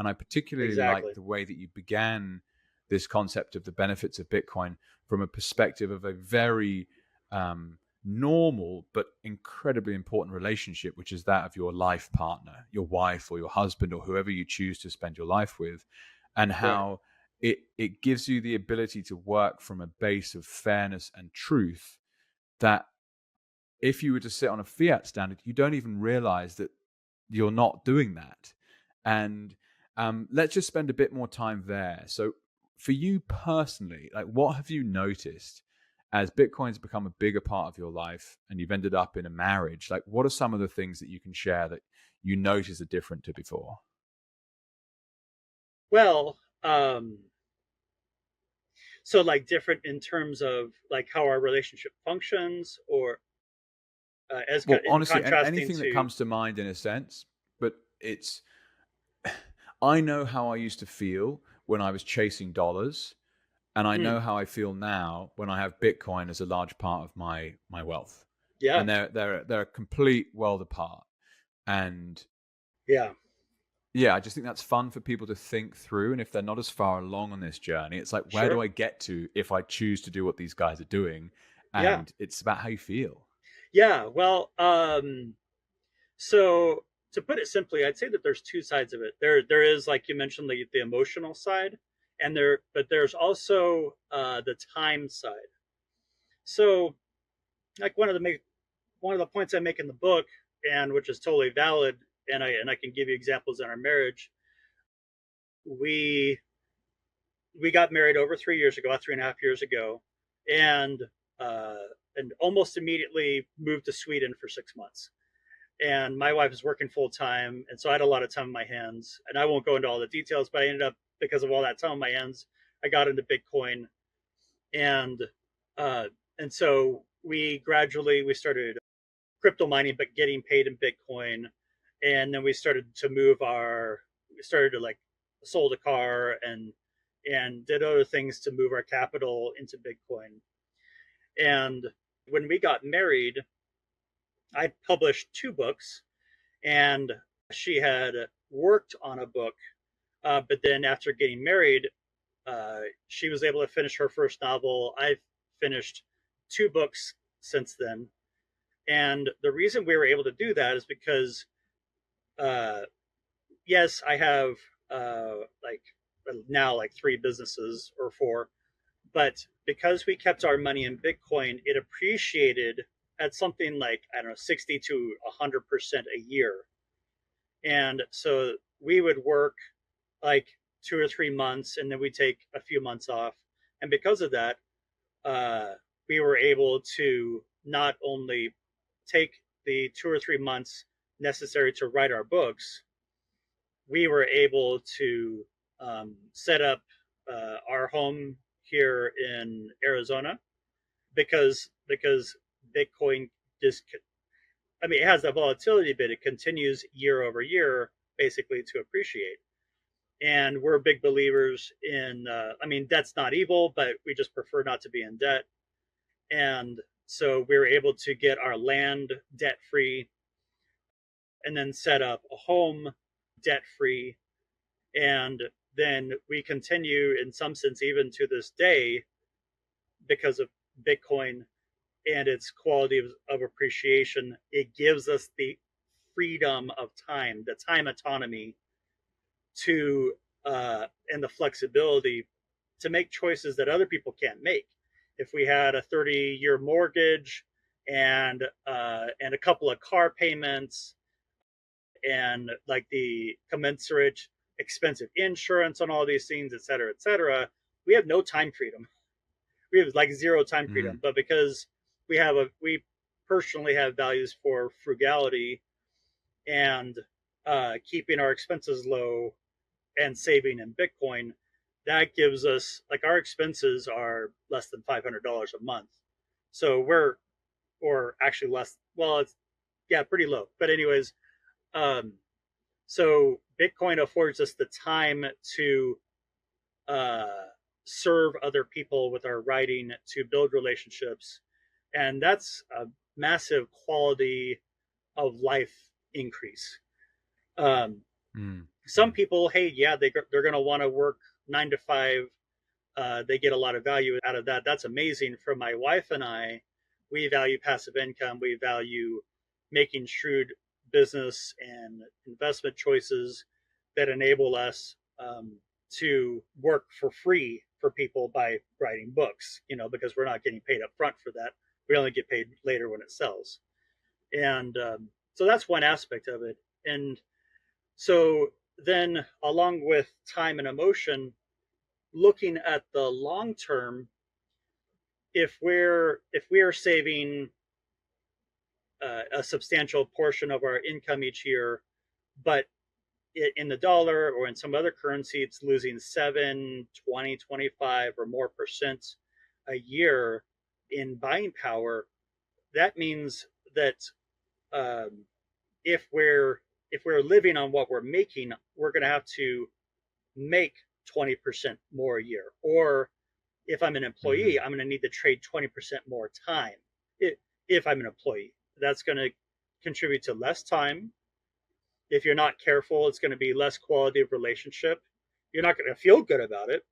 And I particularly Exactly. like the way that you began this concept of the benefits of Bitcoin from a perspective of a very normal but incredibly important relationship, which is that of your life partner, your wife or your husband or whoever you choose to spend your life with, and Right. how it gives you the ability to work from a base of fairness and truth that if you were to sit on a fiat standard, you don't even realize that you're not doing that. And let's just spend a bit more time there. So, for you personally, like, what have you noticed as Bitcoin's become a bigger part of your life and you've ended up in a marriage? Like, what are some of the things that you can share that you notice are different to before? Well, so like different in terms of like how our relationship functions, or Well, in honestly, contrasting anything that to. comes to mind in a sense, but it's, I know how I used to feel when I was chasing dollars, and I Hmm, know how I feel now when I have Bitcoin as a large part of my wealth, yeah, and they're a complete world apart. And yeah, yeah, I just think that's fun for people to think through. And if they're not as far along on this journey, it's like, where do sure, I get to if I choose to do what these guys are doing? yeah, And it's about how you feel. yeah. Well, so to put it simply, I'd say that there's two sides of it. There is, like you mentioned, the emotional side, but there's also the time side. So, like one of the points I make in the book, and which is totally valid, and I can give you examples in our marriage. We we got married over 3 years ago, 3.5 years ago, and uh, and almost immediately moved to Sweden for 6 months. And my wife is working full time, and so I had a lot of time on my hands. And I won't go into all the details, but I ended up, because of all that time on my hands, I got into Bitcoin, and uh, and so we started crypto mining, but getting paid in Bitcoin, and then we started to like sold a car and did other things to move our capital into Bitcoin. And when we got married, I published two books, and she had worked on a book, but then after getting married, she was able to finish her first novel. I've finished two books since then, and the reason we were able to do that is because, uh, yes, I have like now like three businesses or four, but because we kept our money in Bitcoin, it appreciated at something like, I don't know, 60 to 100% a year. And so we would work like 2 or 3 months, and then we take a few months off. And because of that, uh, we were able to not only take the 2 or 3 months necessary to write our books, we were able to set up our home here in Arizona, because Bitcoin just, I mean, it has the volatility, but it continues year over year basically to appreciate. And we're big believers in, I mean, debt's not evil, but we just prefer not to be in debt. And so we were able to get our land debt free, and then set up a home debt free. And then we continue, in some sense, even to this day, because of Bitcoin and its quality of appreciation. It gives us the freedom of time, the time autonomy to, and the flexibility to make choices that other people can't make. If we had a 30-year mortgage and a couple of car payments and like the commensurate expensive insurance on all these things, et cetera, we have no time freedom. We have like zero time Mm. freedom. But because we personally have values for frugality and keeping our expenses low and saving in Bitcoin, that gives us, like, our expenses are less than $500 a month. So or actually less. Well, it's, yeah, pretty low. But anyways, um, so Bitcoin affords us the time to uh, serve other people with our writing, to build relationships, and that's a massive quality of life increase. Um, Mm. Some people, hey, yeah, they're going to want to work 9 to 5. They get a lot of value out of that. That's amazing. For my wife and I, we value passive income. We value making shrewd business and investment choices that enable us to work for free for people by writing books, because we're not getting paid up front for that. We only get paid later when it sells. And so that's one aspect of it. And so then, along with time and emotion, looking at the long term, if we're saving a substantial portion of our income each year, but in the dollar or in some other currency, it's losing 7, 20, 25 or more percent a year in buying power. That means that um, if we're living on what we're making, we're going to have to make 20% more a year. Or if I'm an Mm-hmm. employee, I'm going to need to trade 20% more time. If I'm an employee, that's going to contribute to less time. If you're not careful, it's going to be less quality of relationship. You're not going to feel good about it.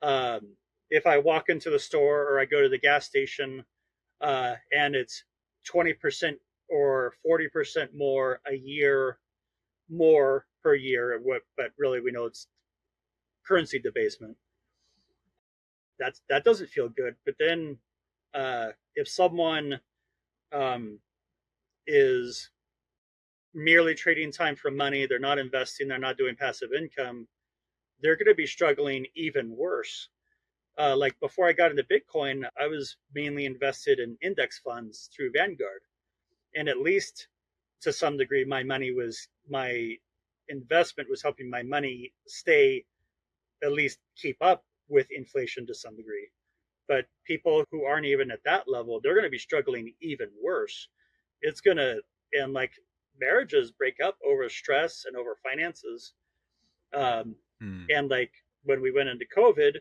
Um, if I walk into the store or I go to the gas station and it's 20% or 40% more a year, more per year, but really we know it's currency debasement. That doesn't feel good. But then if someone um, is merely trading time for money, they're not investing, they're not doing passive income, they're going to be struggling even worse. Like before I got into Bitcoin, I was mainly invested in index funds through Vanguard. And at least to some degree, my investment was helping my money stay, at least keep up with inflation to some degree. But people who aren't even at that level, they're going to be struggling even worse. It's going to, and like marriages break up over stress and over finances. Um, Mm. and like when we went into COVID,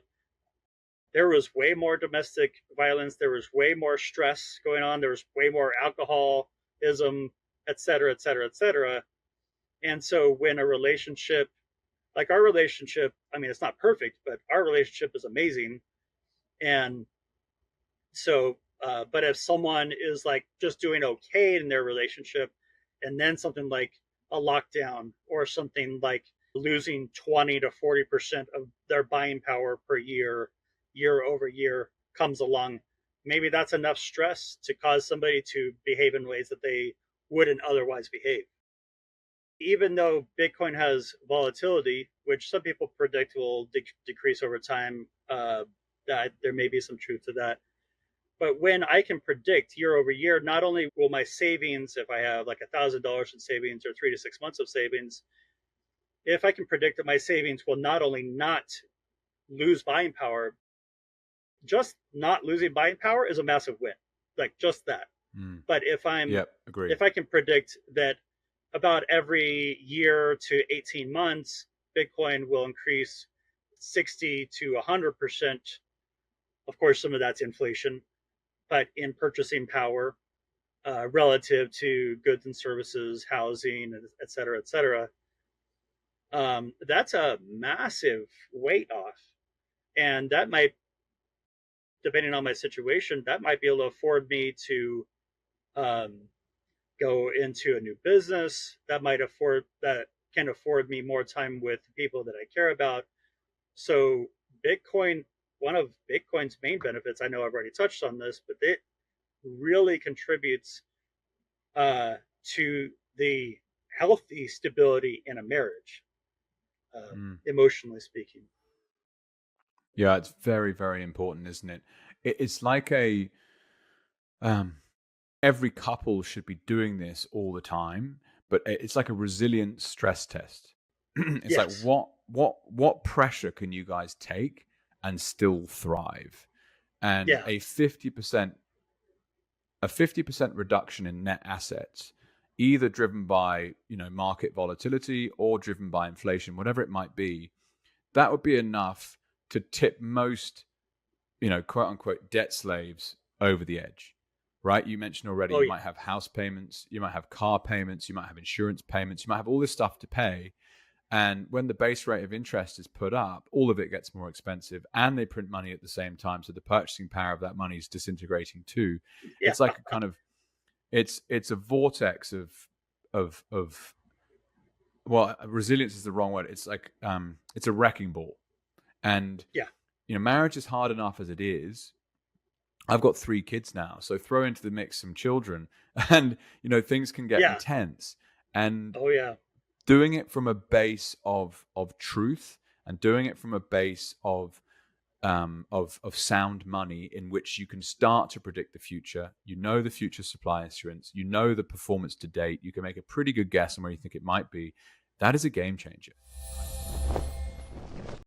there was way more domestic violence. There was way more stress going on. There was way more alcoholism, et cetera, et cetera, et cetera. And so when a relationship, like our relationship, I mean, it's not perfect, but our relationship is amazing. And so, but if someone is like just doing okay in their relationship, and then something like a lockdown or something like losing 20 to 40% of their buying power per year, year over year comes along, maybe that's enough stress to cause somebody to behave in ways that they wouldn't otherwise behave. Even though Bitcoin has volatility, which some people predict will decrease over time, that there may be some truth to that. But when I can predict year over year, not only will my savings, if I have like $1,000 in savings or 3 to 6 months of savings, if I can predict that my savings will not only not lose buying power, just not losing buying power is a massive win. Like just that. Mm. But Yep, agreed. if I can predict that about every year to 18 months, Bitcoin will increase 60 to 100%. Of course, some of that's inflation, but in purchasing power, relative to goods and services, housing, et cetera, et cetera. That's a massive weight off. And that might, depending on my situation, that might be able to afford me to um, go into a new business. That can afford me more time with people that I care about. So Bitcoin, one of Bitcoin's main benefits, I know I've already touched on this, but it really contributes uh, to the healthy stability in a marriage, Mm. emotionally speaking. Yeah, it's very, very important, isn't it? It's like a um, every couple should be doing this all the time, but it's like a resilient stress test. It's like Yes. what pressure can you guys take and still thrive? And Yeah. a 50% reduction in net assets, either driven by market volatility or driven by inflation, whatever it might be, that would be enough to tip most quote unquote debt slaves over the edge, right? You mentioned already Oh you yeah. might have house payments, you might have car payments, you might have insurance payments, you might have all this stuff to pay. And when the base rate of interest is put up, all of it gets more expensive, and they print money at the same time. So the purchasing power of that money is disintegrating too. Yeah. It's like a kind of it's a vortex of well, resilience is the wrong word. It's like it's a wrecking ball. And Yeah. marriage is hard enough as it is. I've got 3 kids now, so throw into the mix some children, and things can get Yeah. intense. And Oh yeah. doing it from a base of truth, and doing it from a base of sound money, in which you can start to predict the future. The future supply assurance, the performance to date. You can make a pretty good guess on where you think it might be. That is a game changer.